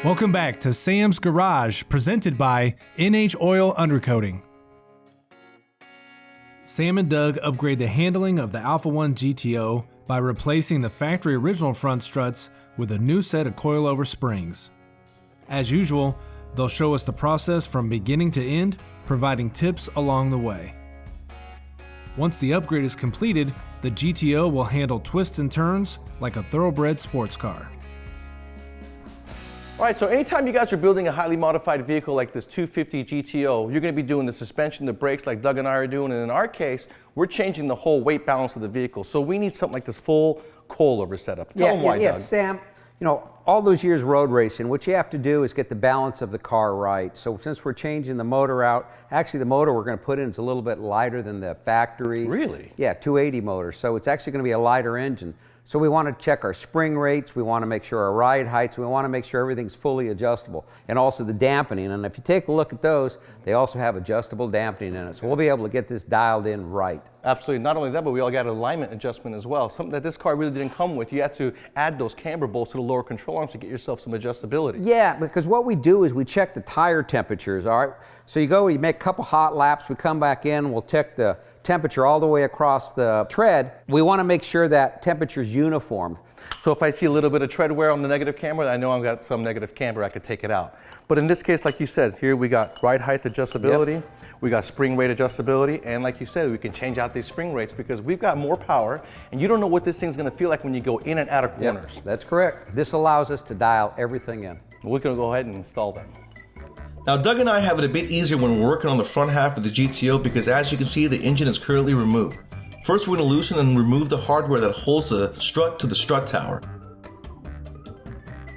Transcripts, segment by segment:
Welcome back to Sam's Garage, presented by NH Oil Undercoating. Sam and Doug upgrade the handling of the Alpha 1 GTO by replacing the factory original front struts with a new set of coilover springs. As usual, they'll show us the process from beginning to end, providing tips along the way. Once the upgrade is completed, the GTO will handle twists and turns like a thoroughbred sports car. All right, so anytime you guys are building a highly modified vehicle like this 250 GTO, you're going to be doing the suspension, the brakes like Doug and I are doing, and in our case, we're changing the whole weight balance of the vehicle. So we need something like this full coilover setup. Tell them why, Doug. Sam, you know, all those years road racing, what you have to do is get the balance of the car right. So since we're changing the motor out, actually the motor we're going to put in is a little bit lighter than the factory. Really? Yeah, 280 motor. So it's actually going to be a lighter engine. So we want to check our spring rates, we want to make sure our ride heights, we want to make sure everything's fully adjustable, and also the dampening. And if you take a look at those, they also have adjustable dampening in it. So we'll be able to get this dialed in right. Absolutely. Not only that, but we all got alignment adjustment as well. Something that this car really didn't come with. You had to add those camber bolts to the lower control arms to get yourself some adjustability. Yeah, because what we do is we check the tire temperatures, all right? So you go, you make a couple hot laps, we come back in, we'll check the temperature all the way across the tread. We want to make sure that temperature's uniform. So if I see a little bit of tread wear on the negative camber, I know I've got some negative camber, I could take it out. But in this case, like you said, here we got ride height adjustability, we got spring rate adjustability, and like you said, we can change out these spring rates because we've got more power, and you don't know what this thing's going to feel like when you go in and out of corners. Yep, that's correct. This allows us to dial everything in. We're going to go ahead and install them. Now Doug and I have it a bit easier when we're working on the front half of the GTO because as you can see, the engine is currently removed. First, we're going to loosen and remove the hardware that holds the strut to the strut tower.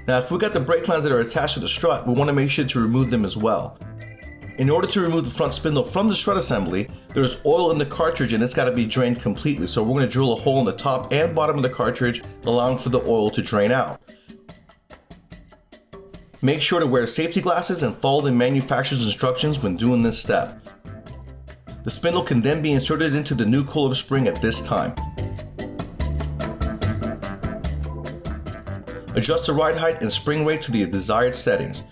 Now, if we got the brake lines that are attached to the strut, we want to make sure to remove them as well. In order to remove the front spindle from the strut assembly, there's oil in the cartridge and it's got to be drained completely. So we're going to drill a hole in the top and bottom of the cartridge, allowing for the oil to drain out. Make sure to wear safety glasses and follow the manufacturer's instructions when doing this step. The spindle can then be inserted into the new coilover spring at this time. Adjust the ride height and spring rate to the desired settings.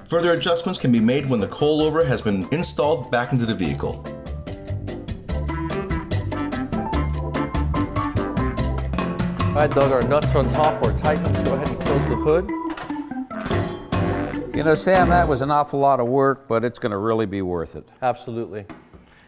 Further adjustments can be made when the coilover has been installed back into the vehicle. All right, Doug, our nuts on top are tight. Let's go ahead and close the hood. You know, Sam, that was an awful lot of work, but it's going to really be worth it. Absolutely.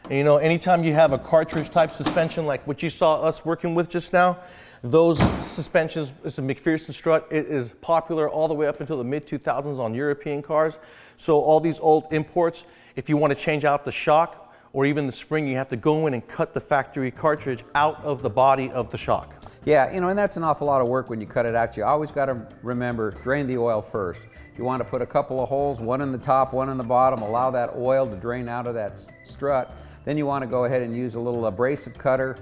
And you know, anytime you have a cartridge type suspension like what you saw us working with just now, those suspensions, it's a McPherson strut. It is popular all the way up until the mid-2000s on European cars. So all these old imports, if you want to change out the shock or even the spring, you have to go in and cut the factory cartridge out of the body of the shock. Yeah, you know, and that's an awful lot of work when you cut it out. You always got to remember, drain the oil first. You want to put a couple of holes, one in the top, one in the bottom, allow that oil to drain out of that strut. Then you want to go ahead and use a little abrasive cutter.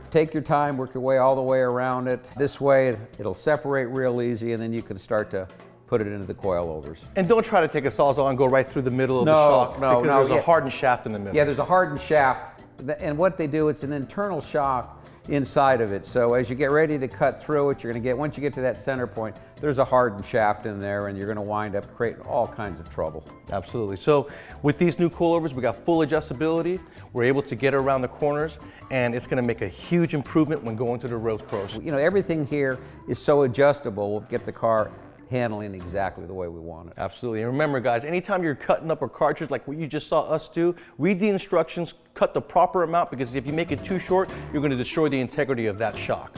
Take your time, work your way all the way around it. This way it'll separate real easy, and then you can start to put it into the coilovers. And don't try to take a sawzall and go right through the middle of the shock because there's a hardened shaft in the middle. Yeah, there's a hardened shaft, and what they do, it's an internal shock inside of it. So as you get ready to cut through it, once you get to that center point, there's a hardened shaft in there, and you're going to wind up creating all kinds of trouble. Absolutely. So with these new coilovers, we got full adjustability. We're able to get around the corners, and it's going to make a huge improvement when going to the road course. You know, everything here is so adjustable. We'll get the car handling exactly the way we want it. Absolutely. And remember, guys, anytime you're cutting up a cartridge like what you just saw us do, read the instructions, cut the proper amount, because if you make it too short, you're going to destroy the integrity of that shock.